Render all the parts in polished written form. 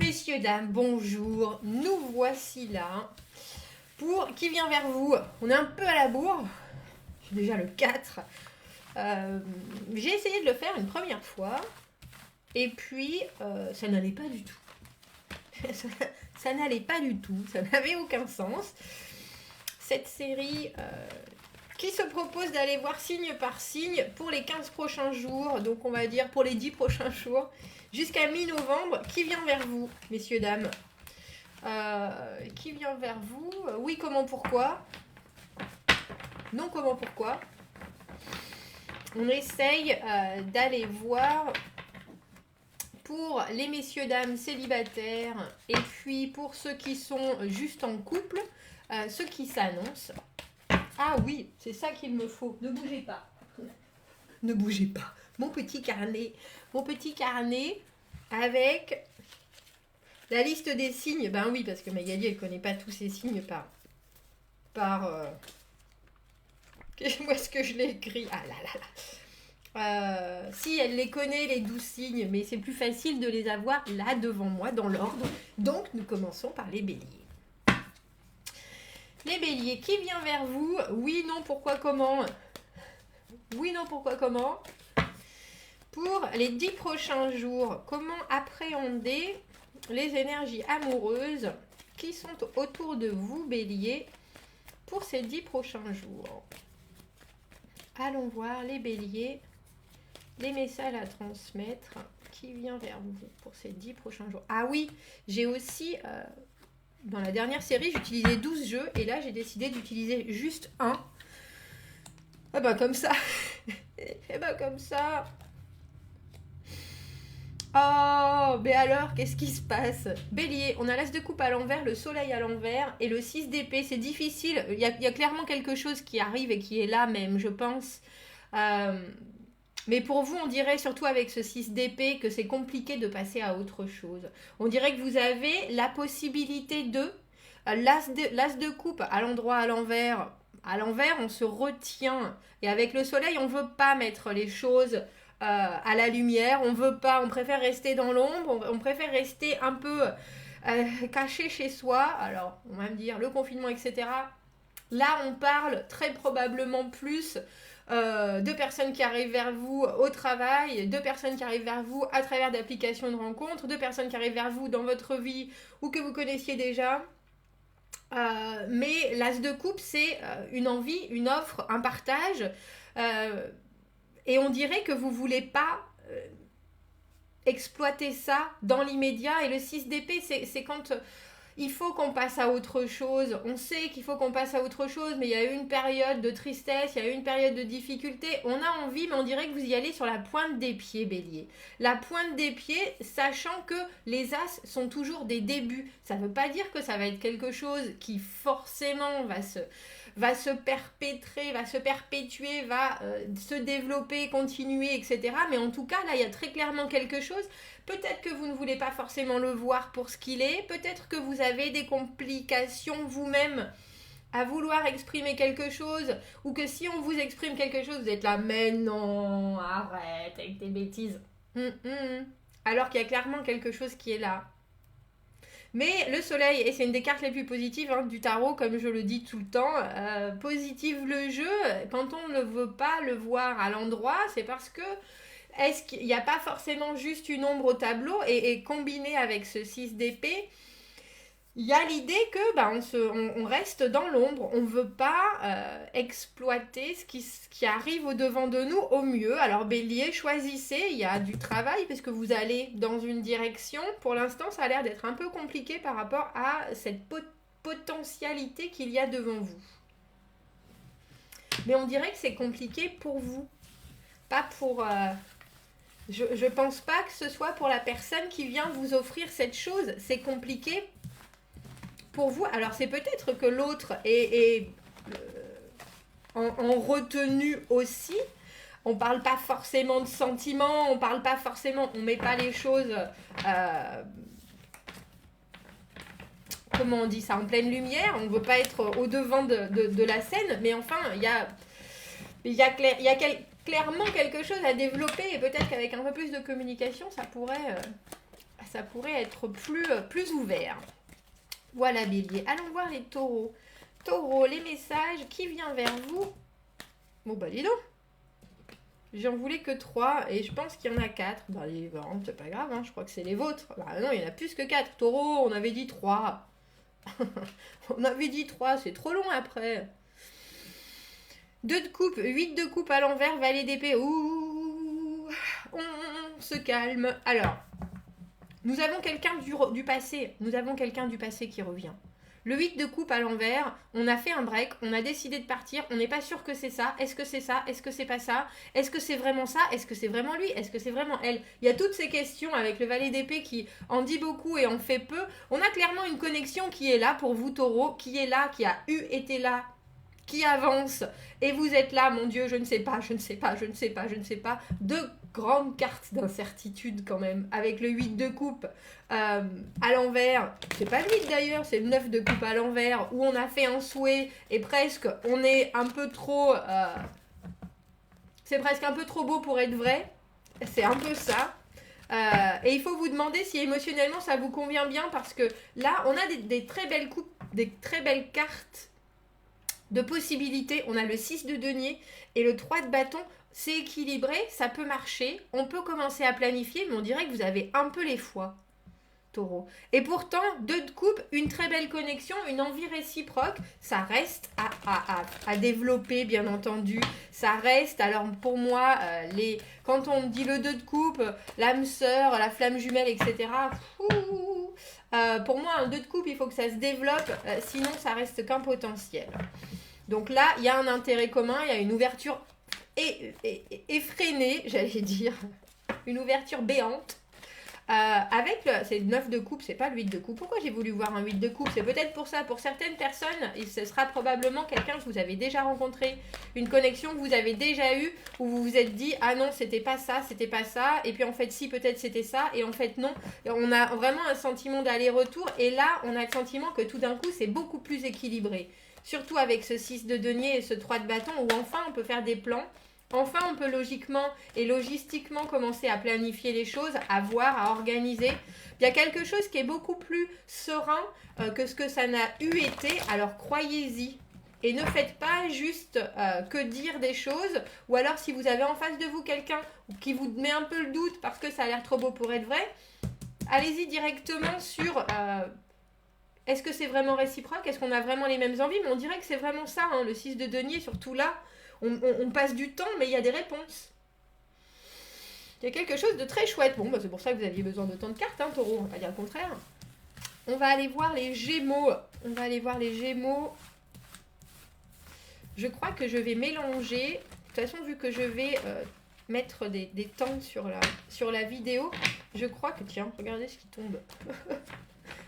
Messieurs, dames, bonjour. Nous voici là pour Qui vient vers vous. On est un peu à la bourre. C'est déjà le 4. J'ai essayé de le faire une première fois. Et puis, ça n'allait pas du tout. Ça n'allait pas du tout. Ça n'avait aucun sens. Cette série qui se propose d'aller voir signe par signe pour les 15 prochains jours. Donc, on va dire pour les 10 prochains jours. Jusqu'à mi-novembre, qui vient vers vous, messieurs, dames qui vient vers vous Oui, comment, pourquoi Non, comment, pourquoi On essaye d'aller voir pour les messieurs, dames célibataires et puis pour ceux qui sont juste en couple, ceux qui s'annoncent. Ah oui, c'est ça qu'il me faut. Ne bougez pas. Ne bougez pas. Mon petit carnet avec la liste des signes. Ben oui, parce que Magali, elle connaît pas tous ces signes où est-ce que je l'ai écrit? Ah là là là. Si, elle les connaît, les 12 signes, mais c'est plus facile de les avoir là devant moi, dans l'ordre. Donc, nous commençons par les béliers. Les béliers, qui vient vers vous? Oui, non, pourquoi, comment? Oui, non, pourquoi, comment? Pour les 10 prochains jours, comment appréhender les énergies amoureuses qui sont autour de vous, bélier, pour ces 10 prochains jours? Allons voir les béliers, les messages à transmettre, qui vient vers vous pour ces 10 prochains jours. Ah oui, j'ai aussi, dans la dernière série, j'utilisais 12 jeux, et là, j'ai décidé d'utiliser juste un. Ah bah comme ça. Et bah comme ça. Oh, mais alors, qu'est-ce qui se passe? Bélier, on a l'as de coupe à l'envers, le soleil à l'envers et le 6 d'épée. C'est difficile. Il y a clairement quelque chose qui arrive et qui est là même, je pense. Mais pour vous, on dirait, surtout avec ce 6 d'épée, que c'est compliqué de passer à autre chose. On dirait que vous avez la possibilité de... L'as de coupe à l'endroit à l'envers, on se retient. Et avec le soleil, on ne veut pas mettre les choses à la lumière. On préfère rester dans l'ombre. On préfère rester un peu caché chez soi. Alors, on va me dire, le confinement, etc. Là, on parle très probablement plus de personnes qui arrivent vers vous au travail, de personnes qui arrivent vers vous à travers d'applications de rencontres, de personnes qui arrivent vers vous dans votre vie ou que vous connaissiez déjà. Mais l'as de coupe, c'est une envie, une offre, un partage. Et on dirait que vous ne voulez pas exploiter ça dans l'immédiat. Et le 6 d'épée, c'est quand il faut qu'on passe à autre chose. On sait qu'il faut qu'on passe à autre chose, mais il y a eu une période de tristesse, il y a eu une période de difficulté. On a envie, mais on dirait que vous y allez sur la pointe des pieds, bélier. La pointe des pieds, sachant que les as sont toujours des débuts. Ça ne veut pas dire que ça va être quelque chose qui forcément va se perpétrer, va se perpétuer, va se développer, continuer, etc. Mais en tout cas, là, il y a très clairement quelque chose. Peut-être que vous ne voulez pas forcément le voir pour ce qu'il est. Peut-être que vous avez des complications vous-même à vouloir exprimer quelque chose. Ou que si on vous exprime quelque chose, vous êtes là, mais non, arrête avec tes bêtises. Alors qu'il y a clairement quelque chose qui est là. Mais le soleil, et c'est une des cartes les plus positives du tarot, comme je le dis tout le temps, positive le jeu. Quand on ne veut pas le voir à l'endroit, c'est parce que est-ce qu'il n'y a pas forcément juste une ombre au tableau et combiné avec ce 6 d'épée, il y a l'idée que on reste dans l'ombre, on ne veut pas exploiter ce qui arrive au-devant de nous au mieux. Alors bélier, choisissez, il y a du travail parce que vous allez dans une direction. Pour l'instant, ça a l'air d'être un peu compliqué par rapport à cette potentialité qu'il y a devant vous. Mais on dirait que c'est compliqué pour vous, pas pour... Je pense pas que ce soit pour la personne qui vient vous offrir cette chose. C'est compliqué pour vous. Alors c'est peut-être que l'autre est en retenue aussi. On parle pas forcément de sentiments, on met pas les choses comment on dit ça, en pleine lumière. On veut pas être au devant de la scène, mais enfin il y a clairement quelque chose à développer et peut-être qu'avec un peu plus de communication, ça pourrait ça pourrait être plus ouvert. Voilà, Bélier. Allons voir les taureaux. Taureaux, les messages qui vient vers vous. Bon, bah, dis donc. J'en voulais que 3 et je pense qu'il y en a 4. Bah, c'est pas grave, hein, je crois que c'est les vôtres. Bah, non, il y en a plus que 4. Taureau, on avait dit 3. On avait dit 3, c'est trop long après. 2 de coupe, 8 de coupe à l'envers, valet d'épée. Ouh, on se calme. Alors, nous avons quelqu'un du passé. Nous avons quelqu'un du passé qui revient. Le 8 de coupe à l'envers, on a fait un break, on a décidé de partir, on n'est pas sûr que c'est ça. Est-ce que c'est ça? Est-ce que c'est pas ça? Est-ce que c'est vraiment ça? Est-ce que c'est vraiment lui? Est-ce que c'est vraiment elle? Il y a toutes ces questions avec le valet d'épée qui en dit beaucoup et en fait peu. On a clairement une connexion qui est là pour vous, taureau, qui est là, qui a été là, qui avance. Et vous êtes là, mon Dieu, je ne sais pas, je ne sais pas, je ne sais pas, je ne sais pas. 2 grandes cartes d'incertitude quand même, avec le 8 de coupe à l'envers. C'est pas le 8 d'ailleurs, c'est le 9 de coupe à l'envers, où on a fait un souhait et presque on est un peu trop... c'est presque un peu trop beau pour être vrai. C'est un peu ça. Et il faut vous demander si émotionnellement ça vous convient bien, parce que là, on a des très belles coupes, des très belles cartes de possibilités. On a le 6 de denier et le 3 de bâton. C'est équilibré, ça peut marcher. On peut commencer à planifier, mais on dirait que vous avez un peu les foies, taureau. Et pourtant, 2 de coupe, une très belle connexion, une envie réciproque. Ça reste à développer, bien entendu. Ça reste, alors pour moi, quand on dit le 2 de coupe, l'âme sœur, la flamme jumelle, etc., pour moi, un 2 de coupe, il faut que ça se développe, sinon ça reste qu'un potentiel. Donc là, il y a un intérêt commun, il y a une ouverture effrénée, j'allais dire, une ouverture béante. C'est le 9 de coupe, c'est pas le 8 de coupe. Pourquoi j'ai voulu voir un 8 de coupe? C'est peut-être pour ça. Pour certaines personnes, ce sera probablement quelqu'un que vous avez déjà rencontré, une connexion que vous avez déjà eue, où vous vous êtes dit, ah non, c'était pas ça, et puis en fait, si, peut-être c'était ça, et en fait, non. Et on a vraiment un sentiment d'aller-retour, et là, on a le sentiment que tout d'un coup, c'est beaucoup plus équilibré. Surtout avec ce 6 de denier et ce 3 de bâton, où enfin, on peut faire des plans. Enfin, on peut logiquement et logistiquement commencer à planifier les choses, à voir, à organiser. Il y a quelque chose qui est beaucoup plus serein que ce que ça n'a eu été, alors croyez-y. Et ne faites pas juste que dire des choses, ou alors si vous avez en face de vous quelqu'un qui vous met un peu le doute parce que ça a l'air trop beau pour être vrai, allez-y directement sur... est-ce que c'est vraiment réciproque? Est-ce qu'on a vraiment les mêmes envies? Mais on dirait que c'est vraiment ça, hein, le 6 de denier, surtout là. On passe du temps, mais il y a des réponses. Il y a quelque chose de très chouette. Bon, bah c'est pour ça que vous aviez besoin de tant de cartes, hein, taureau. On va pas dire le contraire. On va aller voir les Gémeaux. Je crois que je vais mélanger. De toute façon, vu que je vais mettre des temps sur la vidéo, je crois que... Tiens, regardez ce qui tombe.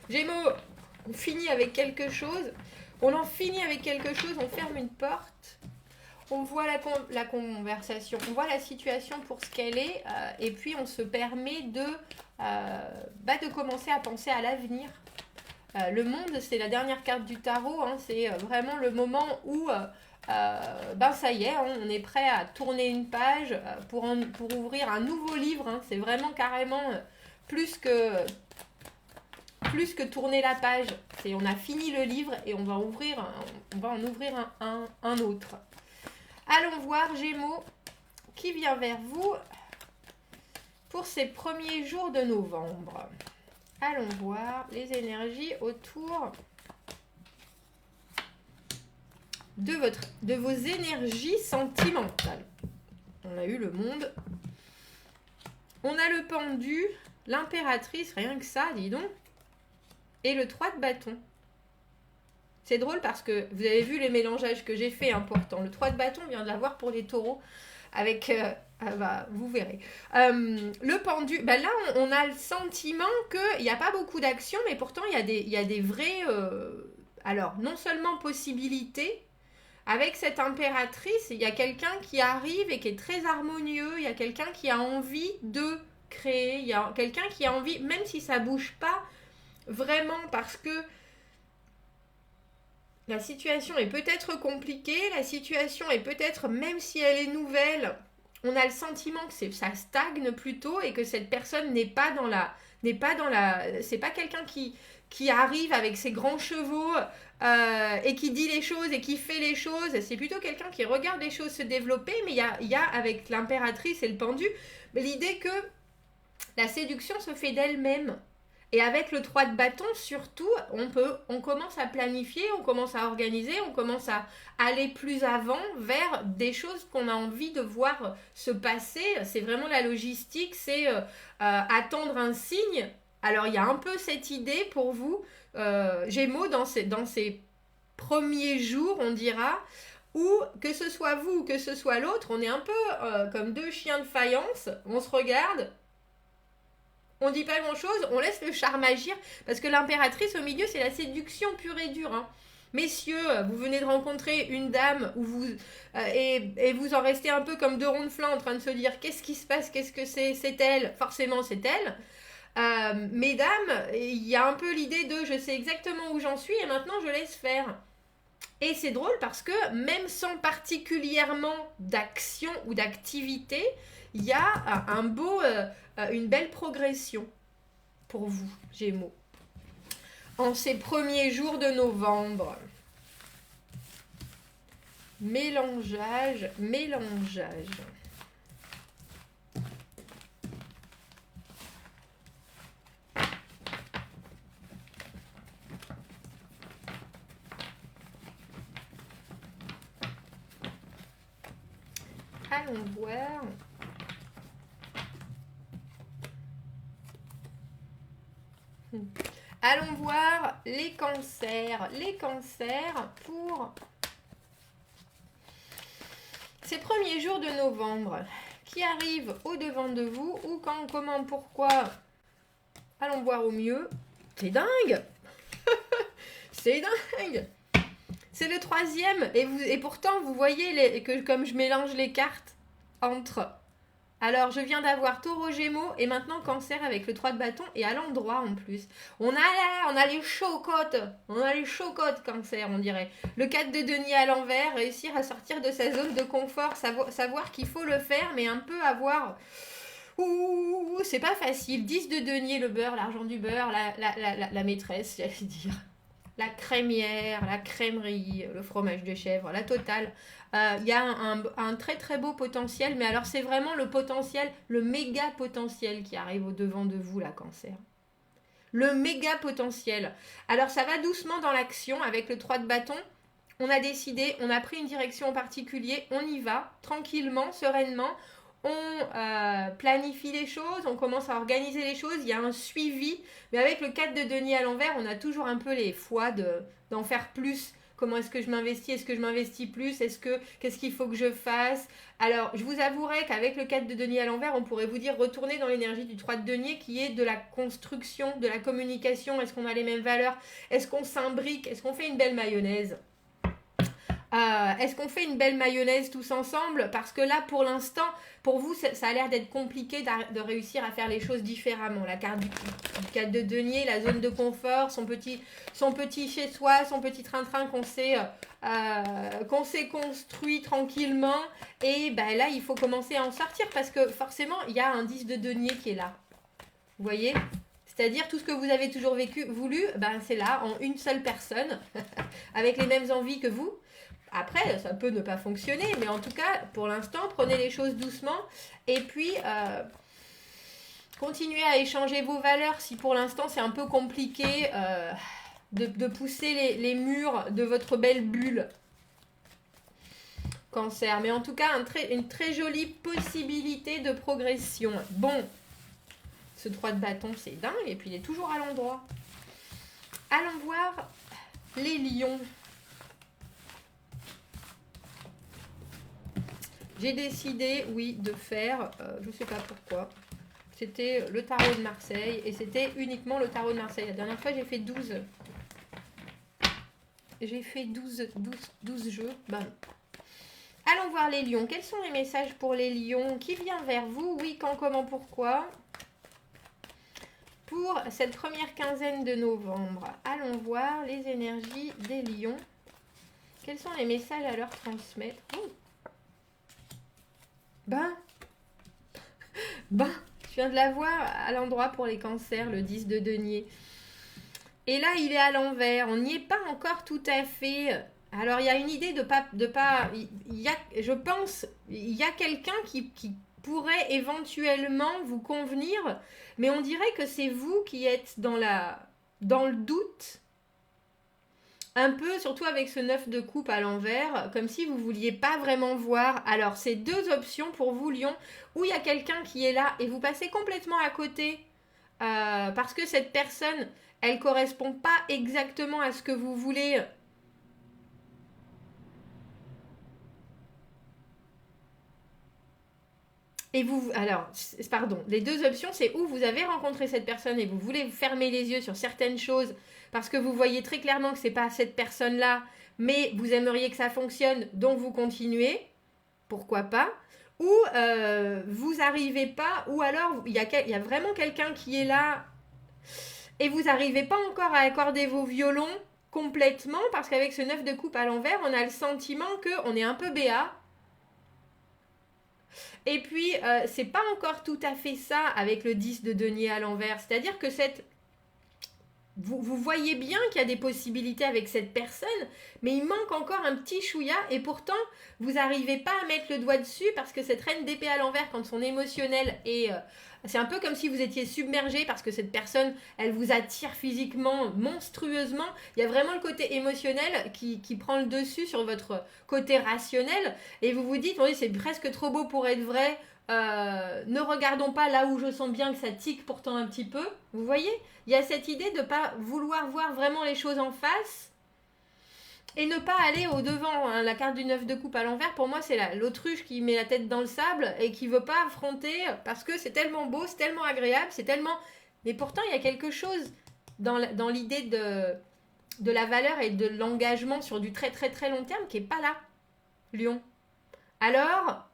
Gémeaux, on finit avec quelque chose. On en finit avec quelque chose, on ferme une porte. On voit la conversation, on voit la situation pour ce qu'elle est, et puis on se permet de commencer à penser à l'avenir. Le monde, c'est la dernière carte du tarot, hein, c'est vraiment le moment où, ça y est, hein, on est prêt à tourner une page pour ouvrir un nouveau livre. Hein, c'est vraiment carrément plus que tourner la page. On a fini le livre et on va en ouvrir un autre. Allons voir, Gémeaux, qui vient vers vous pour ces premiers jours de novembre. Allons voir les énergies autour de vos énergies sentimentales. On a eu le monde. On a le pendu, l'impératrice, rien que ça, dis donc. Et le 3 de bâton. C'est drôle parce que vous avez vu les mélangeages que j'ai fait importants. Le 3 de bâton vient de l'avoir pour les taureaux. Avec... vous verrez. Le pendu, là on a le sentiment qu'il n'y a pas beaucoup d'action, mais pourtant il y a des vraies... alors, non seulement possibilités, avec cette impératrice, il y a quelqu'un qui arrive et qui est très harmonieux, il y a quelqu'un qui a envie de créer, il y a quelqu'un qui a envie, même si ça ne bouge pas vraiment parce que la situation est peut-être compliquée, la situation est peut-être, même si elle est nouvelle, on a le sentiment que ça stagne plutôt et que cette personne n'est pas dans n'est pas dans la... C'est pas quelqu'un qui arrive avec ses grands chevaux et qui dit les choses et qui fait les choses. C'est plutôt quelqu'un qui regarde les choses se développer, mais il y a avec l'impératrice et le pendu, l'idée que la séduction se fait d'elle-même. Et avec le 3 de bâton, surtout, on commence à planifier, on commence à organiser, on commence à aller plus avant vers des choses qu'on a envie de voir se passer. C'est vraiment la logistique, c'est attendre un signe. Alors, il y a un peu cette idée pour vous, Gémeaux, dans ces premiers jours, on dira, où que ce soit vous ou que ce soit l'autre, on est un peu comme deux chiens de faïence, on se regarde, on dit pas grand chose, on laisse le charme agir, parce que l'impératrice au milieu, c'est la séduction pure et dure. Hein. Messieurs, vous venez de rencontrer une dame où et vous en restez un peu comme deux ronds de flanc en train de se dire qu'est-ce qui se passe, qu'est-ce que c'est elle, forcément c'est elle. Mesdames, il y a un peu l'idée de je sais exactement où j'en suis et maintenant je laisse faire. Et c'est drôle parce que même sans particulièrement d'action ou d'activité, il y a une belle progression pour vous, Gémeaux. En ces premiers jours de novembre, mélangeage. Allons voir. Allons voir les cancers. Les cancers pour ces premiers jours de novembre qui arrivent au-devant de vous ou quand, comment, pourquoi. Allons voir au mieux. C'est dingue. C'est dingue. C'est le 3e et pourtant vous voyez que comme je mélange les cartes entre... Alors je viens d'avoir Taureau, Gémeaux et maintenant Cancer avec le 3 de bâton et à l'endroit en plus. On a les chocottes Cancer on dirait. Le 4 de denier à l'envers, réussir à sortir de sa zone de confort, savoir qu'il faut le faire mais un peu avoir... Ouh, c'est pas facile. 10 de denier, le beurre, l'argent du beurre, la maîtresse, j'allais dire. La crémière, la crèmerie, le fromage de chèvre, la totale. Il y a un très très beau potentiel, mais alors c'est vraiment le potentiel, le méga potentiel qui arrive au devant de vous, la Cancer. Le méga potentiel. Alors ça va doucement dans l'action avec le 3 de bâton. On a décidé, on a pris une direction en particulier, on y va tranquillement, sereinement. On planifie les choses, on commence à organiser les choses, il y a un suivi, mais avec le 4 de denier à l'envers, on a toujours un peu les fois d'en faire plus. Comment est-ce que je m'investis? Est-ce que je m'investis plus? Qu'est-ce qu'il faut que je fasse? Alors, je vous avouerai qu'avec le 4 de denier à l'envers, on pourrait vous dire retourner dans l'énergie du 3 de denier qui est de la construction, de la communication. Est-ce qu'on a les mêmes valeurs? Est-ce qu'on s'imbrique? Est-ce qu'on fait une belle mayonnaise? Est-ce qu'on fait une belle mayonnaise tous ensemble? Parce que là, pour l'instant, pour vous, ça a l'air d'être compliqué de réussir à faire les choses différemment. La carte du 4 de denier, la zone de confort, son petit chez-soi, son petit train-train qu'on s'est construit tranquillement. Et ben, là, il faut commencer à en sortir parce que forcément, il y a un 10 de denier qui est là. Vous voyez? C'est-à-dire tout ce que vous avez toujours voulu, ben, c'est là, en une seule personne, avec les mêmes envies que vous. Après, ça peut ne pas fonctionner, mais en tout cas, pour l'instant, prenez les choses doucement et puis continuez à échanger vos valeurs. Si pour l'instant, c'est un peu compliqué de pousser les murs de votre belle bulle, Cancer. Mais en tout cas, une très jolie possibilité de progression. Bon, ce 3 de bâton, c'est dingue, et puis il est toujours à l'endroit. Allons voir les lions. J'ai décidé, oui, de faire, je ne sais pas pourquoi, c'était le tarot de Marseille, et c'était uniquement le tarot de Marseille. La dernière fois, j'ai fait 12. J'ai fait 12 jeux. Ben. Allons voir les lions. Quels sont les messages pour les lions? Qui vient vers vous? Oui, quand, comment, pourquoi? Pour cette première quinzaine de novembre, allons voir les énergies des lions. Quels sont les messages à leur transmettre? Ben, Je viens de la voir à l'endroit pour les cancers, le 10 de denier. Et là, il est à l'envers. On n'y est pas encore tout à fait. Alors, il y a une idée de pas... je pense, il y a quelqu'un qui pourrait éventuellement vous convenir, mais on dirait que c'est vous qui êtes dans le doute, un peu, surtout avec ce 9 de coupe à l'envers, comme si vous ne vouliez pas vraiment voir. Alors, c'est deux options pour vous, Lion, où il y a quelqu'un qui est là et vous passez complètement à côté, parce que cette personne, elle ne correspond pas exactement à ce que vous voulez. Et vous, alors, pardon, les deux options, c'est où vous avez rencontré cette personne et vous voulez vous fermer les yeux sur certaines choses parce que vous voyez très clairement que c'est pas cette personne-là, mais vous aimeriez que ça fonctionne, donc vous continuez, pourquoi pas. Ou vous n'arrivez pas, ou alors il y a vraiment quelqu'un qui est là et vous n'arrivez pas encore à accorder vos violons complètement parce qu'avec ce 9 de coupe à l'envers, on a le sentiment qu'on est un peu béat. Et puis, c'est pas encore tout à fait ça avec le 10 de denier à l'envers. C'est-à-dire que vous voyez bien qu'il y a des possibilités avec cette personne, mais il manque encore un petit chouïa et pourtant, vous n'arrivez pas à mettre le doigt dessus parce que cette reine d'épée à l'envers, quand son émotionnel est... c'est un peu comme si vous étiez submergé parce que cette personne, elle vous attire physiquement, monstrueusement. Il y a vraiment le côté émotionnel qui prend le dessus sur votre côté rationnel et vous vous dites, oui, c'est presque trop beau pour être vrai. Ne regardons pas là où je sens bien que ça tique pourtant un petit peu. Vous voyez, il y a cette idée de ne pas vouloir voir vraiment les choses en face et ne pas aller au devant. Hein. La carte du 9 de coupe à l'envers, pour moi, c'est l'autruche qui met la tête dans le sable et qui veut pas affronter parce que c'est tellement beau, c'est tellement agréable, c'est tellement... Mais pourtant, il y a quelque chose dans l'idée de la valeur et de l'engagement sur du très très très long terme qui est pas là, Lion. Alors...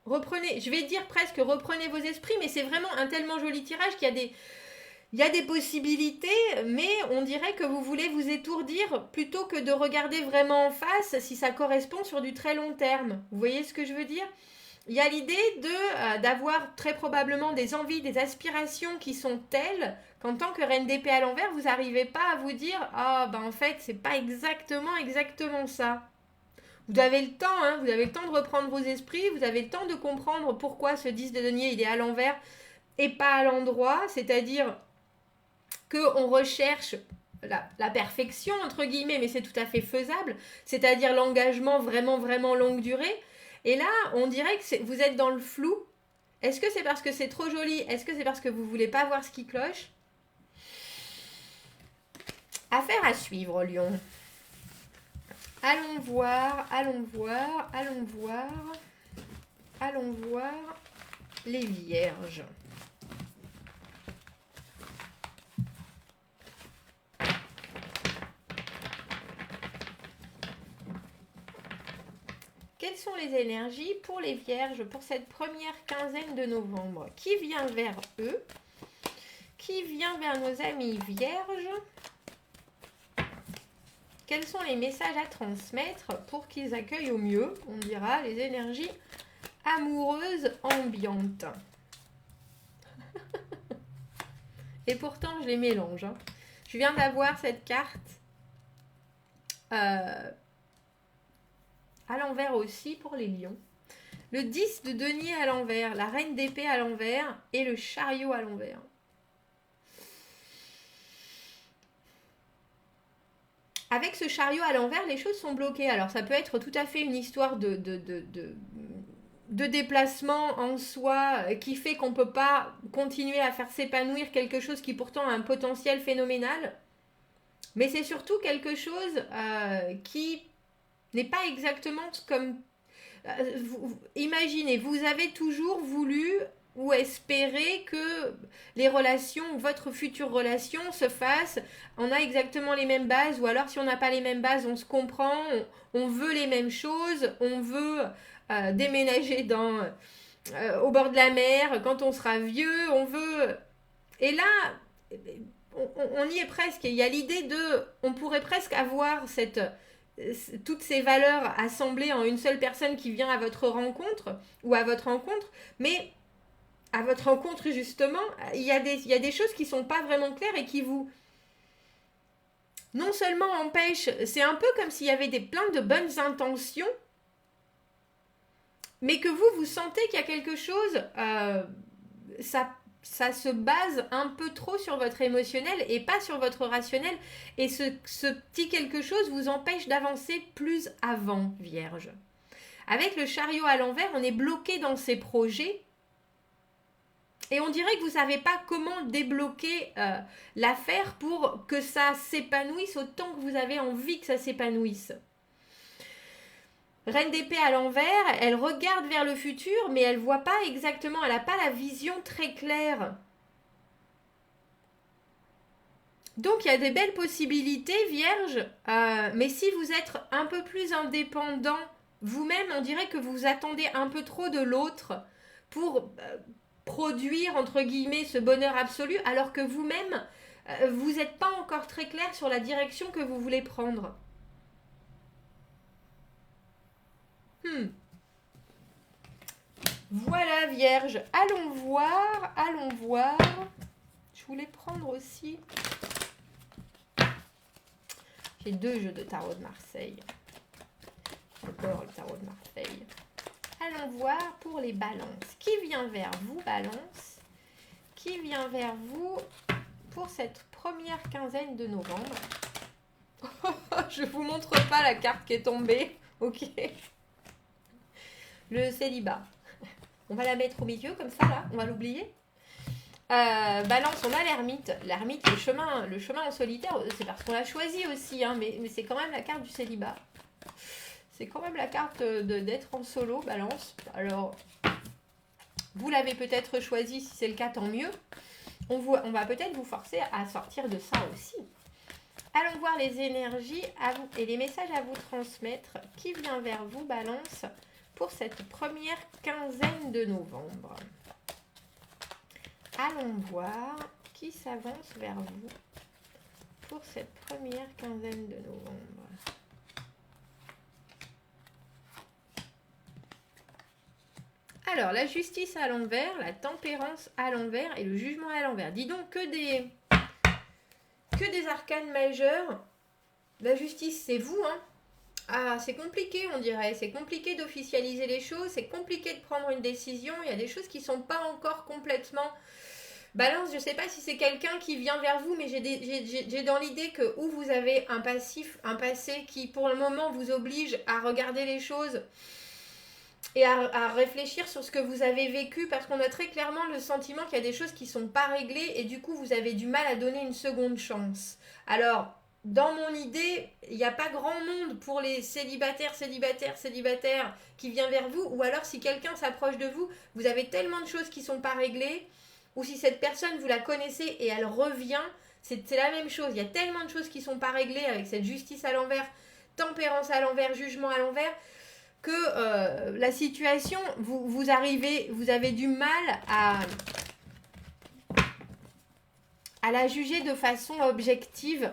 reprenez, je vais dire presque reprenez vos esprits, mais c'est vraiment un tellement joli tirage qu'il y a des possibilités, mais on dirait que vous voulez vous étourdir plutôt que de regarder vraiment en face si ça correspond sur du très long terme. Vous voyez ce que je veux dire ? Il y a l'idée d'avoir très probablement des envies, des aspirations qui sont telles qu'en tant que reine d'épée à l'envers, vous n'arrivez pas à vous dire « Ah, ben en fait, c'est pas exactement ça ». Vous avez le temps, hein, vous avez le temps de reprendre vos esprits, vous avez le temps de comprendre pourquoi ce 10 de denier, il est à l'envers et pas à l'endroit, c'est-à-dire qu'on recherche la perfection, entre guillemets, mais c'est tout à fait faisable, c'est-à-dire l'engagement vraiment, vraiment longue durée. Et là, on dirait que vous êtes dans le flou. Est-ce que c'est parce que c'est trop joli ? Est-ce que c'est parce que vous ne voulez pas voir ce qui cloche ? Affaire à suivre, Lion. Allons voir les vierges. Quelles sont les énergies pour les vierges pour cette première quinzaine de novembre ? Qui vient vers eux ? Qui vient vers nos amis vierges ? Quels sont les messages à transmettre pour qu'ils accueillent au mieux, on dira, les énergies amoureuses ambiantes. Et pourtant, je les mélange. Hein. Je viens d'avoir cette carte à l'envers aussi pour les lions. Le 10 de denier à l'envers, la reine d'épée à l'envers et le chariot à l'envers. Avec ce chariot à l'envers, les choses sont bloquées. Alors, ça peut être tout à fait une histoire de déplacement en soi qui fait qu'on ne peut pas continuer à faire s'épanouir quelque chose qui pourtant a un potentiel phénoménal. Mais c'est surtout quelque chose qui n'est pas exactement comme... imaginez, vous avez toujours voulu ou espérer que les relations, votre future relation se fasse, on a exactement les mêmes bases, ou alors si on n'a pas les mêmes bases, on se comprend, on veut les mêmes choses, on veut déménager au bord de la mer, quand on sera vieux, on veut... Et là, on y est presque, il y a l'idée on pourrait presque avoir toutes ces valeurs assemblées en une seule personne qui vient à votre rencontre, ou à votre rencontre, mais à votre rencontre, justement, il y a des choses qui sont pas vraiment claires et qui vous, non seulement empêchent, c'est un peu comme s'il y avait plein de bonnes intentions, mais que vous sentez qu'il y a quelque chose, ça se base un peu trop sur votre émotionnel et pas sur votre rationnel. Et ce petit quelque chose vous empêche d'avancer plus avant, Vierge. Avec le chariot à l'envers, on est bloqué dans ses projets. Et on dirait que vous ne savez pas comment débloquer l'affaire pour que ça s'épanouisse autant que vous avez envie que ça s'épanouisse. Reine d'épée à l'envers, elle regarde vers le futur, mais elle ne voit pas exactement, elle n'a pas la vision très claire. Donc il y a des belles possibilités, Vierge, mais si vous êtes un peu plus indépendant vous-même, on dirait que vous attendez un peu trop de l'autre pour produire, entre guillemets, ce bonheur absolu, alors que vous-même, vous n'êtes pas encore très clair sur la direction que vous voulez prendre. Voilà, Vierge. Allons voir, allons voir. Je voulais prendre aussi... J'ai 2 jeux de tarot de Marseille. J'adore le tarot de Marseille. Allons voir pour les balances. Qui vient vers vous, balance? Qui vient vers vous pour cette première quinzaine de novembre? Je vous montre pas la carte qui est tombée. Ok. Le célibat. On va la mettre au milieu comme ça, là. On va l'oublier. Balance, on a l'ermite. L'ermite, le chemin en solitaire, c'est parce qu'on l'a choisi aussi, hein, mais c'est quand même la carte du célibat. C'est quand même la carte d'être en solo, balance. Alors, vous l'avez peut-être choisi, si c'est le cas, tant mieux. On va peut-être vous forcer à sortir de ça aussi. Allons voir les énergies à vous, et les messages à vous transmettre. Qui vient vers vous, balance, pour cette première quinzaine de novembre? Allons voir qui s'avance vers vous pour cette première quinzaine de novembre. Alors, la justice à l'envers, la tempérance à l'envers et le jugement à l'envers. Dis donc que des arcanes majeurs. La justice, c'est vous, hein. Ah, c'est compliqué, on dirait. C'est compliqué d'officialiser les choses. C'est compliqué de prendre une décision. Il y a des choses qui ne sont pas encore complètement... Balance, je ne sais pas si c'est quelqu'un qui vient vers vous, mais j'ai dans l'idée que où vous avez un passé qui, pour le moment, vous oblige à regarder les choses et à réfléchir sur ce que vous avez vécu, parce qu'on a très clairement le sentiment qu'il y a des choses qui ne sont pas réglées et du coup, vous avez du mal à donner une seconde chance. Alors... Dans mon idée, il n'y a pas grand monde pour les célibataires qui vient vers vous, ou alors si quelqu'un s'approche de vous, vous avez tellement de choses qui ne sont pas réglées, ou si cette personne, vous la connaissez et elle revient, c'est la même chose. Il y a tellement de choses qui ne sont pas réglées avec cette justice à l'envers, tempérance à l'envers, jugement à l'envers, que la situation, vous avez du mal à la juger de façon objective.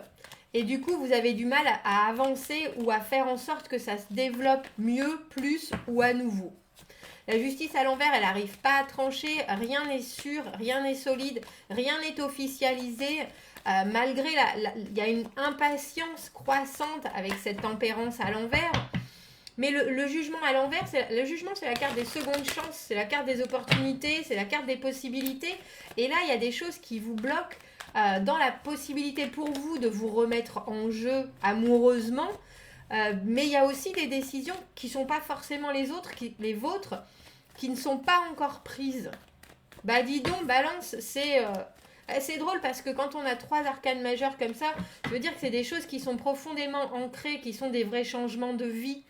Et du coup, vous avez du mal à avancer ou à faire en sorte que ça se développe mieux, plus ou à nouveau. La justice à l'envers, elle n'arrive pas à trancher, rien n'est sûr, rien n'est solide, rien n'est officialisé. Malgré il y a une impatience croissante avec cette tempérance à l'envers. Mais le jugement à l'envers, le jugement, c'est la carte des secondes chances, c'est la carte des opportunités, c'est la carte des possibilités. Et là, il y a des choses qui vous bloquent dans la possibilité pour vous de vous remettre en jeu amoureusement. Mais il y a aussi des décisions qui ne sont pas forcément les vôtres, qui ne sont pas encore prises. Bah dis donc, balance, c'est drôle parce que quand on a 3 arcanes majeures comme ça, ça veut dire que c'est des choses qui sont profondément ancrées, qui sont des vrais changements de vie.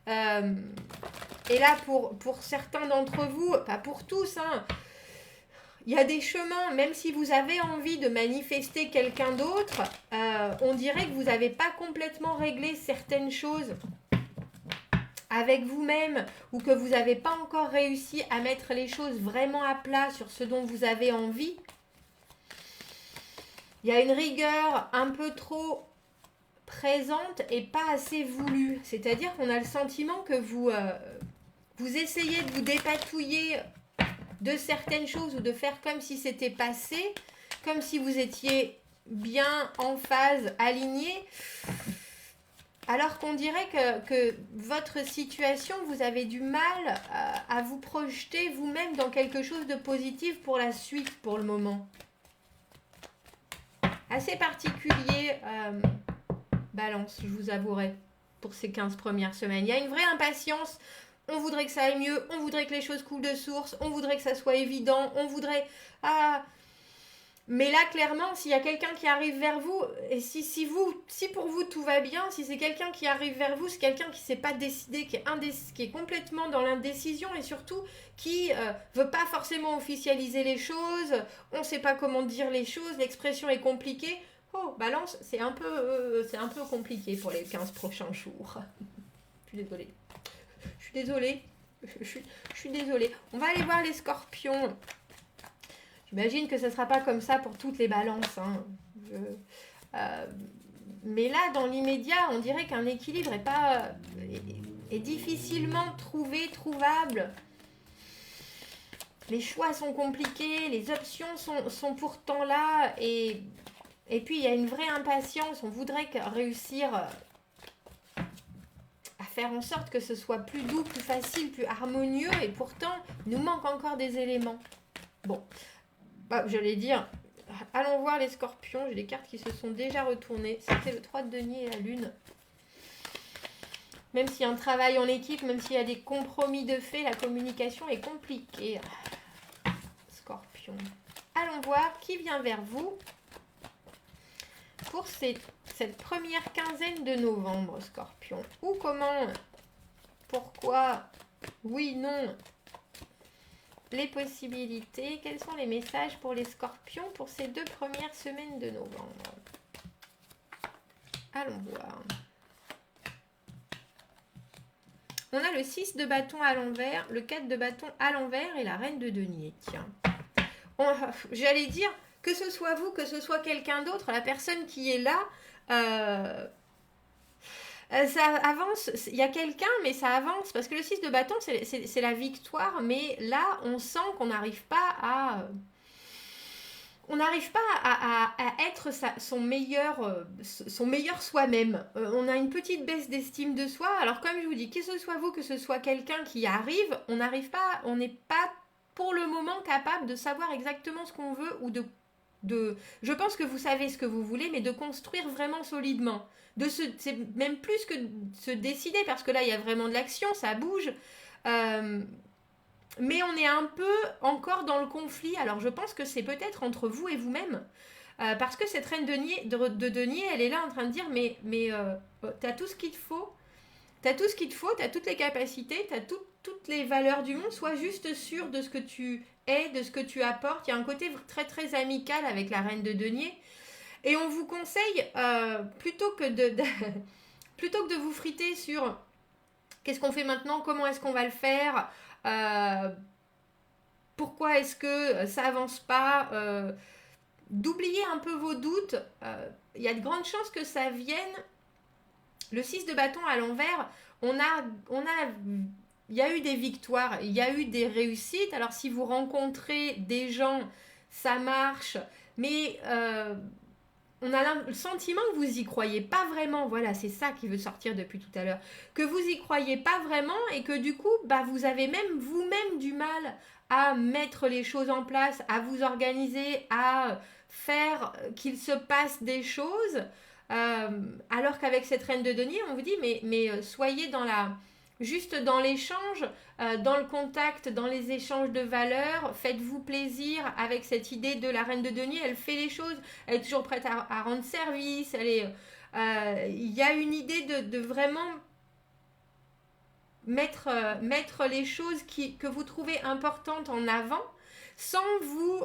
Et là, pour certains d'entre vous, pas pour tous, hein, il y a des chemins, même si vous avez envie de manifester quelqu'un d'autre, on dirait que vous n'avez pas complètement réglé certaines choses avec vous-même, ou que vous n'avez pas encore réussi à mettre les choses vraiment à plat sur ce dont vous avez envie. Il y a une rigueur un peu trop présente et pas assez voulue. C'est-à-dire qu'on a le sentiment que vous essayez de vous dépatouiller de certaines choses ou de faire comme si c'était passé, comme si vous étiez bien en phase, aligné, alors qu'on dirait que votre situation, vous avez du mal à vous projeter vous-même dans quelque chose de positif pour la suite, pour le moment. Assez particulier, Balance, je vous avouerai, pour ces 15 premières semaines. Il y a une vraie impatience. On voudrait que ça aille mieux, on voudrait que les choses coulent de source, on voudrait que ça soit évident, on voudrait... Mais là, clairement, s'il y a quelqu'un qui arrive vers vous, et si pour vous tout va bien, si c'est quelqu'un qui arrive vers vous, c'est quelqu'un qui ne s'est pas décidé, qui est complètement dans l'indécision et surtout qui veut pas forcément officialiser les choses, on ne sait pas comment dire les choses, l'expression est compliquée. Oh, Balance, c'est un peu compliqué pour les 15 prochains jours. Je suis désolée. Je suis désolée. On va aller voir les scorpions. J'imagine que ce ne sera pas comme ça pour toutes les balances. Mais là, dans l'immédiat, on dirait qu'un équilibre est difficilement trouvable. Les choix sont compliqués, les options sont pourtant là. Et puis, il y a une vraie impatience. On voudrait réussir à faire en sorte que ce soit plus doux, plus facile, plus harmonieux. Et pourtant, il nous manque encore des éléments. Bon. J'allais dire, allons voir les scorpions. J'ai des cartes qui se sont déjà retournées. C'était le 3 de denier et la lune. Même s'il y a un travail en équipe, même s'il y a des compromis de fait, la communication est compliquée. Scorpion. Allons voir qui vient vers vous pour cette première quinzaine de novembre, Scorpion. Où, comment, pourquoi, oui, non. Les possibilités, quels sont les messages pour les scorpions pour ces 2 premières semaines de novembre? Allons voir. On a le 6 de bâton à l'envers, le 4 de bâton à l'envers et la reine de denier. Tiens. J'allais dire, que ce soit vous, que ce soit quelqu'un d'autre, la personne qui est là... ça avance, il y a quelqu'un, mais ça avance, parce que le 6 de bâton, c'est la victoire, mais là, on sent qu'on n'arrive pas à être son meilleur soi-même. On a une petite baisse d'estime de soi. Alors, comme je vous dis, que ce soit vous, que ce soit quelqu'un qui arrive, on n'est pas pour le moment capable de savoir exactement ce qu'on veut ou je pense que vous savez ce que vous voulez, mais de construire vraiment solidement. C'est même plus que se décider, parce que là, il y a vraiment de l'action, ça bouge. Mais on est un peu encore dans le conflit. Alors, je pense que c'est peut-être entre vous et vous-même. Parce que cette reine de denier, elle est là en train de dire, mais t'as tout ce qu'il te faut. T'as tout ce qu'il te faut, t'as toutes les capacités, t'as toutes les valeurs du monde. Sois juste sûr de ce que tu es, de ce que tu apportes. Il y a un côté très, très amical avec la reine de denier. Et on vous conseille, plutôt que de vous friter sur qu'est-ce qu'on fait maintenant, comment est-ce qu'on va le faire, pourquoi est-ce que ça avance pas, d'oublier un peu vos doutes. Il y a de grandes chances que ça vienne. Le 6 de bâton à l'envers, il y a eu des victoires, il y a eu des réussites. Alors si vous rencontrez des gens, ça marche, mais on a le sentiment que vous y croyez pas vraiment. Voilà, c'est ça qui veut sortir depuis tout à l'heure. Que vous y croyez pas vraiment et que du coup, vous avez même vous-même du mal à mettre les choses en place, à vous organiser, à faire qu'il se passe des choses. Alors qu'avec cette reine de denier, on vous dit, mais soyez juste dans l'échange, dans le contact, dans les échanges de valeurs, faites-vous plaisir avec cette idée de la reine de denier. Elle fait les choses, elle est toujours prête à rendre service, il y a une idée de vraiment mettre les choses que vous trouvez importantes en avant, sans vous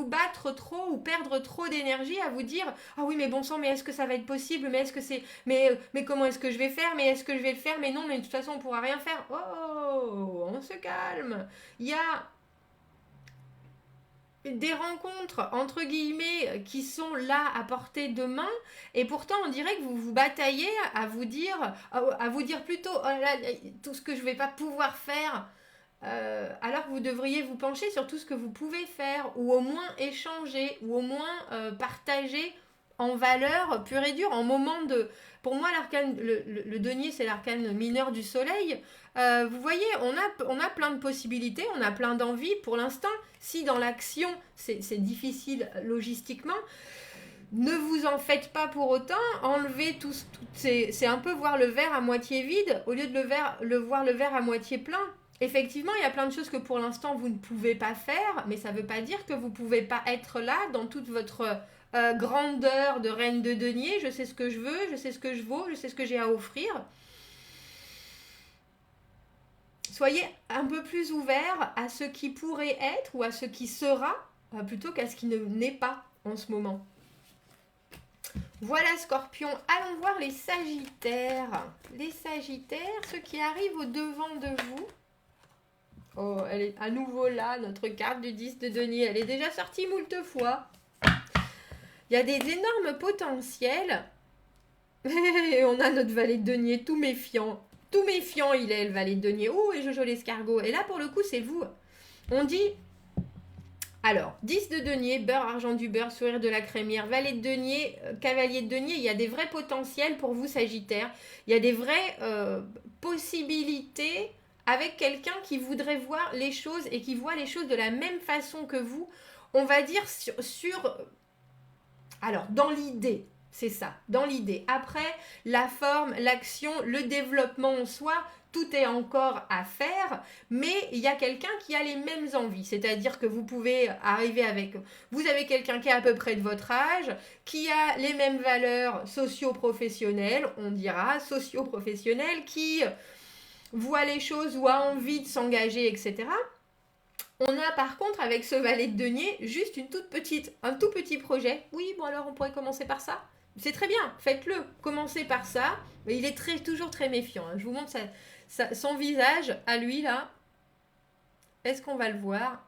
battre trop ou perdre trop d'énergie à vous dire ah oui mais bon sang, mais est-ce que ça va être possible, mais est-ce que c'est mais comment est-ce que je vais faire, mais est-ce que je vais le faire, mais non, mais de toute façon on pourra rien faire. Oh, on se calme. Il y a des rencontres entre guillemets qui sont là à portée de main, et pourtant on dirait que vous vous bataillez à vous dire plutôt oh là, tout ce que je vais pas pouvoir faire. alors que vous devriez vous pencher sur tout ce que vous pouvez faire, ou au moins échanger, ou au moins partager en valeur pure et dure, en moment de... Pour moi, le denier, c'est l'arcane mineur du soleil. Vous voyez, on a plein de possibilités, on a plein d'envies. Pour l'instant, si dans l'action, c'est difficile logistiquement, ne vous en faites pas pour autant. Enlevez c'est un peu voir le verre à moitié vide au lieu de voir le verre à moitié plein. Effectivement, il y a plein de choses que pour l'instant vous ne pouvez pas faire, mais ça ne veut pas dire que vous ne pouvez pas être là dans toute votre grandeur de reine de denier. Je sais ce que je veux, je sais ce que je vaux, je sais ce que j'ai à offrir. Soyez un peu plus ouvert à ce qui pourrait être ou à ce qui sera, plutôt qu'à ce qui n'est pas en ce moment. Voilà Scorpion, allons voir les Sagittaires. Les Sagittaires, ceux qui arrivent au devant de vous. Oh, elle est à nouveau là, notre carte du 10 de denier. Elle est déjà sortie moult fois. Il y a des énormes potentiels. Et on a notre valet de denier tout méfiant. Tout méfiant il est, le valet de denier. Oh, et Jojo l'escargot. Et là, pour le coup, c'est vous. On dit... Alors, 10 de denier, beurre, argent du beurre, sourire de la crémière, valet de denier, cavalier de denier. Il y a des vrais potentiels pour vous, Sagittaire. Il y a des vraies possibilités avec quelqu'un qui voudrait voir les choses et qui voit les choses de la même façon que vous. On va dire alors, dans l'idée, c'est ça, dans l'idée. Après, la forme, l'action, le développement en soi, tout est encore à faire, mais il y a quelqu'un qui a les mêmes envies. C'est-à-dire que vous pouvez arriver avec... Vous avez quelqu'un qui est à peu près de votre âge, qui a les mêmes valeurs socio-professionnelles, on dira socio-professionnelles, qui voit les choses ou a envie de s'engager, etc. On a par contre avec ce valet de denier juste un tout petit projet. Oui, bon alors on pourrait commencer par ça. C'est très bien, faites-le. Commencez par ça. Mais il est toujours très méfiant. Je vous montre son visage à lui là. Est-ce qu'on va le voir?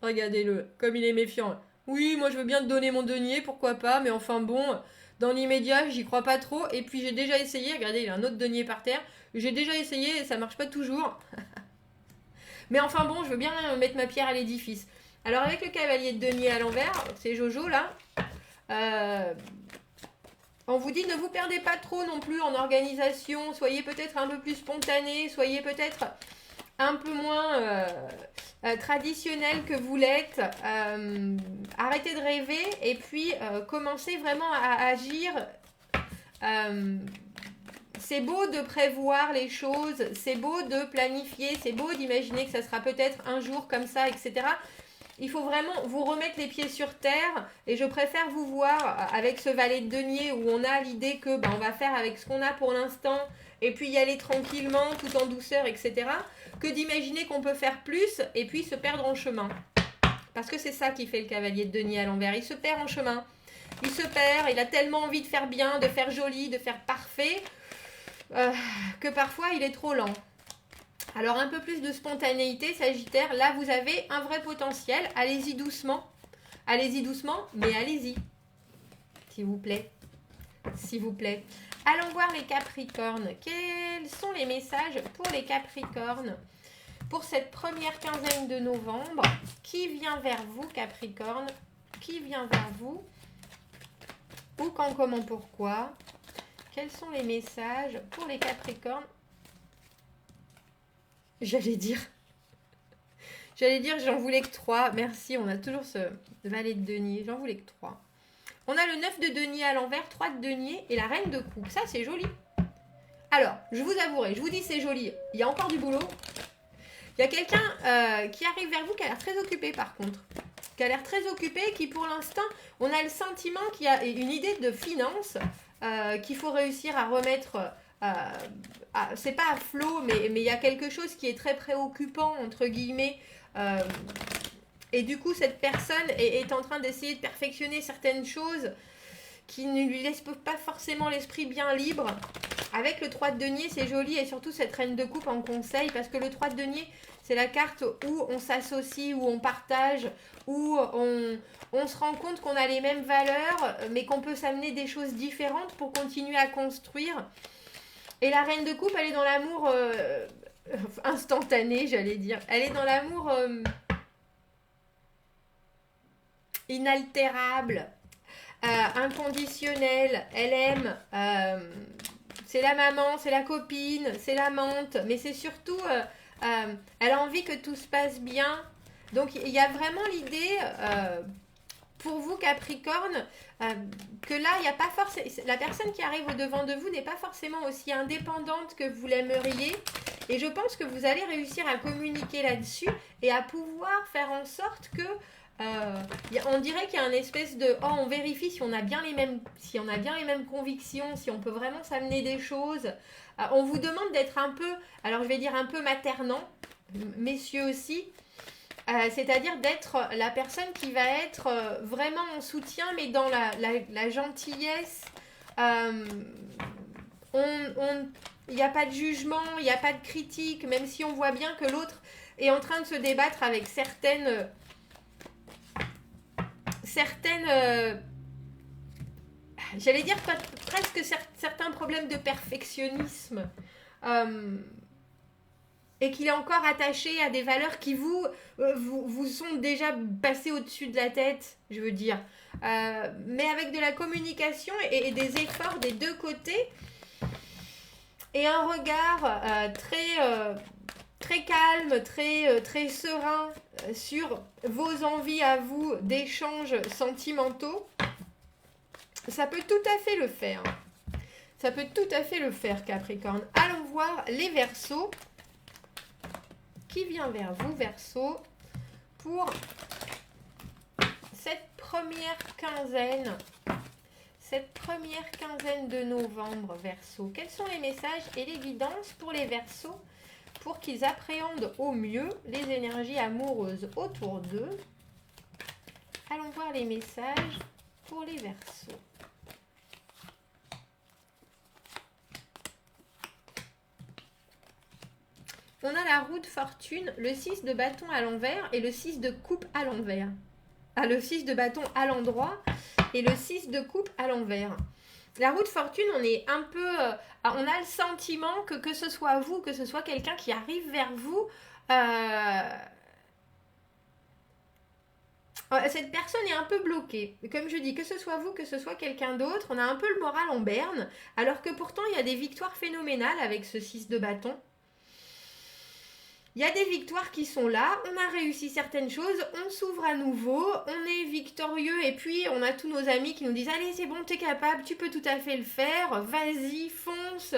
Regardez-le, comme il est méfiant. Oui, moi je veux bien te donner mon denier, pourquoi pas, mais enfin bon, dans l'immédiat, j'y crois pas trop. Et puis j'ai déjà essayé, regardez, il a un autre denier par terre. J'ai déjà essayé et ça marche pas toujours. Mais enfin bon, je veux bien mettre ma pierre à l'édifice. Alors avec le cavalier de denier à l'envers, c'est Jojo là, on vous dit ne vous perdez pas trop non plus en organisation, soyez peut-être un peu plus spontané, soyez peut-être un peu moins traditionnel que vous l'êtes. Arrêtez de rêver et puis commencez vraiment à agir. C'est beau de prévoir les choses, c'est beau de planifier, c'est beau d'imaginer que ça sera peut-être un jour comme ça, etc. Il faut vraiment vous remettre les pieds sur terre et je préfère vous voir avec ce valet de denier où on a l'idée que on va faire avec ce qu'on a pour l'instant et puis y aller tranquillement, tout en douceur, etc. que d'imaginer qu'on peut faire plus et puis se perdre en chemin. Parce que c'est ça qui fait le cavalier de denier à l'envers, il se perd en chemin. Il se perd, il a tellement envie de faire bien, de faire joli, de faire parfait, que parfois il est trop lent. Alors un peu plus de spontanéité, Sagittaire, là vous avez un vrai potentiel, allez-y doucement, mais allez-y, s'il vous plaît, s'il vous plaît. Allons voir les Capricornes, quels sont les messages pour les Capricornes pour cette première quinzaine de novembre? Qui vient vers vous, Capricorne? Qui vient vers vous? Où, quand, comment, pourquoi? Quels sont les messages pour les Capricornes? J'allais dire, j'en voulais que 3. Merci, on a toujours ce valet de denier. J'en voulais que 3. On a le 9 de denier à l'envers, 3 de denier et la reine de coupe. Ça, c'est joli. Alors, je vous avouerai, je vous dis c'est joli. Il y a encore du boulot. Il y a quelqu'un qui arrive vers vous qui a l'air très occupé par contre. Qui a l'air très occupé, qui pour l'instant, on a le sentiment qu'il y a une idée de finance qu'il faut réussir à remettre... c'est pas à flot, mais il y a quelque chose qui est très préoccupant, entre guillemets. Et du coup, cette personne est en train d'essayer de perfectionner certaines choses qui ne lui laissent pas forcément l'esprit bien libre. Avec le 3 de denier, c'est joli, et surtout cette reine de coupe en conseil, parce que le 3 de denier, c'est la carte où on s'associe, où on partage, où on se rend compte qu'on a les mêmes valeurs, mais qu'on peut s'amener des choses différentes pour continuer à construire. Et la reine de coupe, elle est dans l'amour instantanée, j'allais dire. Elle est dans l'amour inaltérable, inconditionnel. Elle aime. C'est la maman, c'est la copine, c'est l'amante, mais c'est surtout, elle a envie que tout se passe bien. Donc il y a vraiment l'idée, pour vous Capricorne, que là, il n'y a pas forcément, la personne qui arrive au devant de vous n'est pas forcément aussi indépendante que vous l'aimeriez. Et je pense que vous allez réussir à communiquer là-dessus et à pouvoir faire en sorte que on dirait qu'il y a une espèce de on vérifie si on a bien les mêmes convictions, si on peut vraiment s'amener des choses. On vous demande d'être un peu, alors je vais dire un peu maternant, messieurs aussi, c'est-à-dire d'être la personne qui va être vraiment en soutien, mais dans la gentillesse. Il n'y a pas de jugement, il n'y a pas de critique, même si on voit bien que l'autre est en train de se débattre avec certaines j'allais dire presque certains problèmes de perfectionnisme, et qu'il est encore attaché à des valeurs qui vous sont déjà passées au-dessus de la tête, je veux dire. Mais avec de la communication et des efforts des deux côtés, et un regard très calme, très serein sur vos envies à vous d'échanges sentimentaux, ça peut tout à fait le faire. Ça peut tout à fait le faire, Capricorne. Allons voir les Verseaux. Qui vient vers vous, Verseau, pour cette première quinzaine de novembre, Verseau. Quels sont les messages et les guidances pour les Verseaux pour qu'ils appréhendent au mieux les énergies amoureuses autour d'eux? Allons voir les messages pour les Verseaux. On a la roue de fortune, le 6 de bâton à l'envers et le 6 de coupe à l'envers. Le 6 de bâton à l'endroit et le 6 de coupe à l'envers. La roue de fortune, on est un peu... on a le sentiment que ce soit vous, que ce soit quelqu'un qui arrive vers vous, cette personne est un peu bloquée. Comme je dis, que ce soit vous, que ce soit quelqu'un d'autre, on a un peu le moral en berne, alors que pourtant il y a des victoires phénoménales avec ce 6 de bâton. Il y a des victoires qui sont là, on a réussi certaines choses, on s'ouvre à nouveau, on est victorieux et puis on a tous nos amis qui nous disent « Allez, c'est bon, t'es capable, tu peux tout à fait le faire, vas-y, fonce !»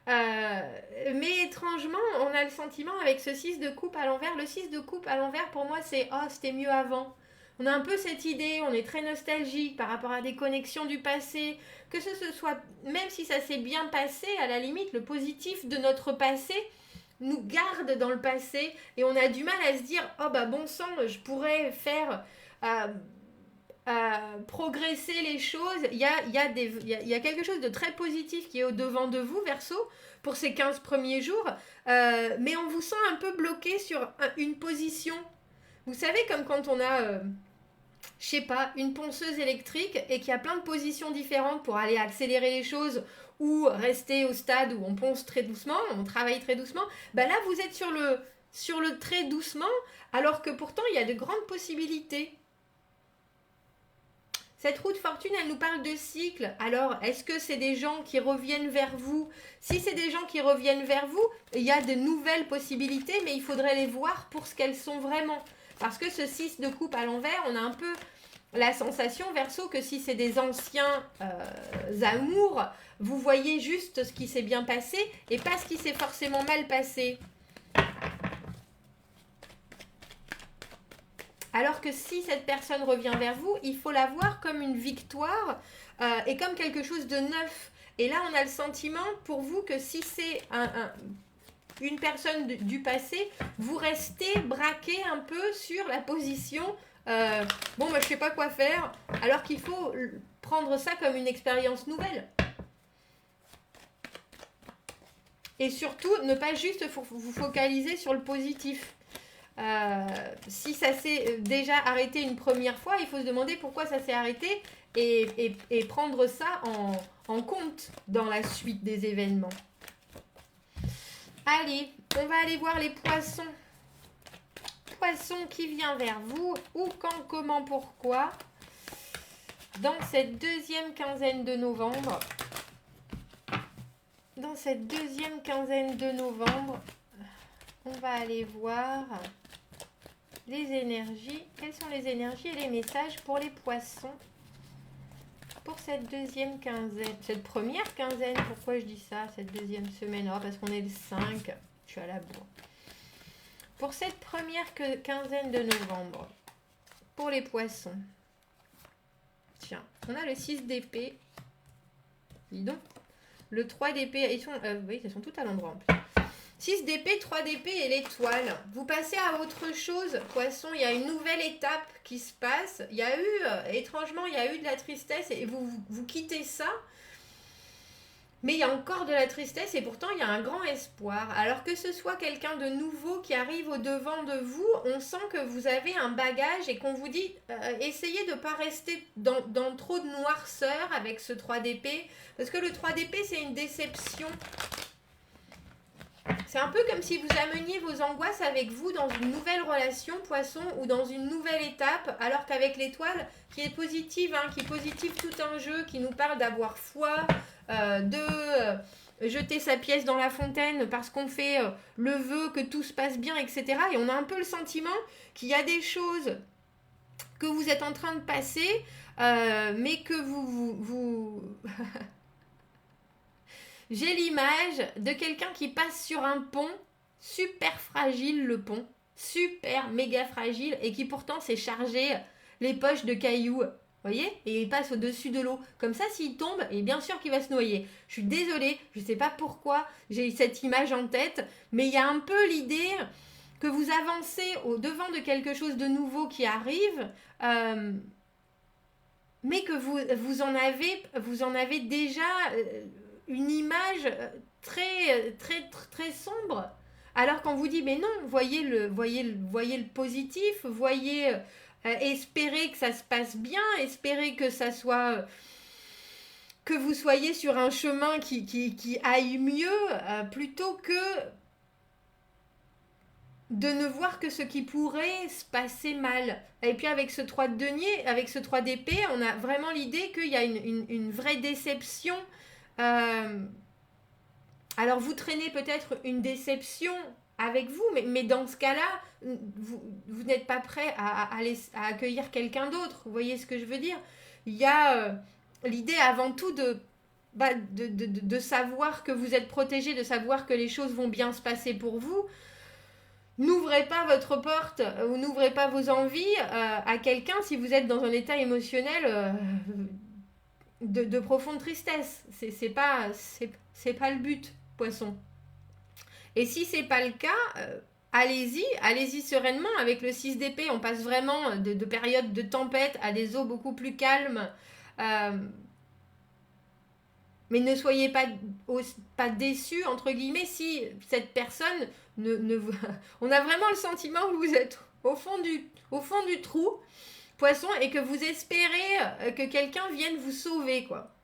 Mais étrangement, on a le sentiment avec ce 6 de coupe à l'envers. Le 6 de coupe à l'envers, pour moi, c'est « Oh, c'était mieux avant !» On a un peu cette idée, on est très nostalgique par rapport à des connexions du passé, que ce soit, même si ça s'est bien passé, à la limite, le positif de notre passé nous garde dans le passé et on a du mal à se dire oh bah bon sang, je pourrais faire progresser les choses. Il y a quelque chose de très positif qui est au devant de vous, Verseau, pour ces 15 premiers jours, mais on vous sent un peu bloqué sur une position. Vous savez, comme quand on a je sais pas, une ponceuse électrique et qu'il y a plein de positions différentes pour aller accélérer les choses ou rester au stade où on ponce très doucement, on travaille très doucement, bah là vous êtes sur le très doucement, alors que pourtant il y a de grandes possibilités. Cette roue de fortune, elle nous parle de cycle. Alors, est-ce que c'est des gens qui reviennent vers vous? Si c'est des gens qui reviennent vers vous, il y a de nouvelles possibilités, mais il faudrait les voir pour ce qu'elles sont vraiment. Parce que ce 6 de coupe à l'envers, on a un peu la sensation, Verseau, que si c'est des anciens amours, vous voyez juste ce qui s'est bien passé et pas ce qui s'est forcément mal passé. Alors que si cette personne revient vers vous, il faut la voir comme une victoire et comme quelque chose de neuf. Et là, on a le sentiment pour vous que si c'est une personne du passé, vous restez braqué un peu sur la position bon, moi je sais pas quoi faire, alors qu'il faut prendre ça comme une expérience nouvelle. Et surtout, ne pas juste vous focaliser sur le positif. Si ça s'est déjà arrêté une première fois, il faut se demander pourquoi ça s'est arrêté et prendre ça en compte dans la suite des événements. Allez, on va aller voir les poissons. Poisson qui vient vers vous, où, quand, comment, pourquoi, dans cette deuxième quinzaine de novembre. Dans cette deuxième quinzaine de novembre, on va aller voir les énergies. Quelles sont les énergies et les messages pour les poissons pour cette deuxième quinzaine, cette première quinzaine? Pourquoi je dis ça, cette deuxième semaine? Oh, parce qu'on est le 5, je suis à la bourre. Pour cette première quinzaine de novembre, pour les poissons, tiens, on a le 6 d'épée, dis donc, le 3 d'épée, oui, ils sont tous à l'endroit en plus. 6 d'épée, 3 d'épée et l'étoile. Vous passez à autre chose, poisson, il y a une nouvelle étape qui se passe. Il y a eu, étrangement, il y a eu de la tristesse et vous quittez ça. Mais il y a encore de la tristesse et pourtant il y a un grand espoir. Alors que ce soit quelqu'un de nouveau qui arrive au devant de vous, on sent que vous avez un bagage et qu'on vous dit essayez de ne pas rester dans trop de noirceur avec ce 3 d'épée. Parce que le 3 d'épée c'est une déception. C'est un peu comme si vous ameniez vos angoisses avec vous dans une nouvelle relation, poisson, ou dans une nouvelle étape, alors qu'avec l'étoile, qui est positive, qui positive tout un jeu, qui nous parle d'avoir foi, de jeter sa pièce dans la fontaine parce qu'on fait le vœu que tout se passe bien, etc. Et on a un peu le sentiment qu'il y a des choses que vous êtes en train de passer, mais que vous... J'ai l'image de quelqu'un qui passe sur un pont, super fragile le pont, super méga fragile, et qui pourtant s'est chargé les poches de cailloux, voyez, et il passe au-dessus de l'eau. Comme ça, s'il tombe, et bien sûr qu'il va se noyer. Je suis désolée, je ne sais pas pourquoi j'ai cette image en tête, mais il y a un peu l'idée que vous avancez au devant de quelque chose de nouveau qui arrive, mais que vous en avez déjà une image très, très, très sombre. Alors qu'on vous dit, mais non, voyez le positif, voyez, espérez que ça se passe bien, espérez que ça soit, que vous soyez sur un chemin qui aille mieux, plutôt que de ne voir que ce qui pourrait se passer mal. Et puis avec ce 3 de denier, avec ce 3 d'épée, on a vraiment l'idée qu'il y a une vraie déception. Alors vous traînez peut-être une déception avec vous, mais dans ce cas-là, vous n'êtes pas prêt à accueillir quelqu'un d'autre. Vous voyez ce que je veux dire? Il y a l'idée avant tout de savoir que vous êtes protégé, de savoir que les choses vont bien se passer pour vous. N'ouvrez pas votre porte ou n'ouvrez pas vos envies à quelqu'un si vous êtes dans un état émotionnel de profonde tristesse. C'est pas le but, poisson. Et si c'est pas le cas, allez-y sereinement. Avec le 6 d'épée, on passe vraiment de périodes de tempête à des eaux beaucoup plus calmes. Mais ne soyez pas déçus, entre guillemets, si cette personne on a vraiment le sentiment que vous êtes au fond du trou, poisson, et que vous espérez que quelqu'un vienne vous sauver, quoi.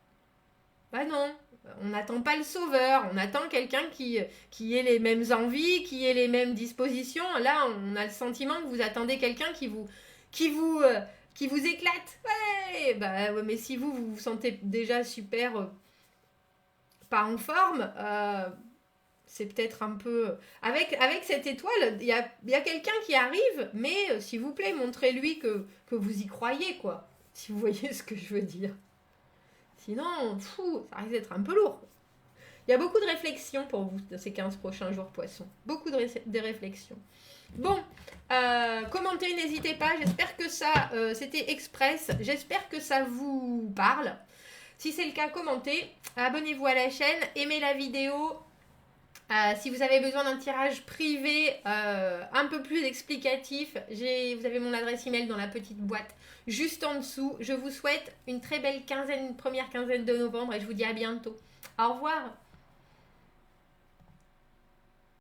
Bah non, on n'attend pas le sauveur, on attend quelqu'un qui ait les mêmes envies, qui ait les mêmes dispositions. Là, on a le sentiment que vous attendez quelqu'un qui vous éclate. Ouais, bah ouais, mais si vous sentez déjà super pas en forme, c'est peut-être un peu... Avec cette étoile, il y a quelqu'un qui arrive, mais s'il vous plaît, montrez-lui que vous y croyez, quoi. Si vous voyez ce que je veux dire. Sinon, ça risque d'être un peu lourd. Il y a beaucoup de réflexions pour vous dans ces 15 prochains jours, poissons. Beaucoup de réflexions. Bon, commentez, n'hésitez pas. J'espère que ça, c'était express. J'espère que ça vous parle. Si c'est le cas, commentez. Abonnez-vous à la chaîne. Aimez la vidéo. Si vous avez besoin d'un tirage privé un peu plus explicatif, vous avez mon adresse email dans la petite boîte juste en dessous. Je vous souhaite une très belle première quinzaine de novembre et je vous dis à bientôt. Au revoir.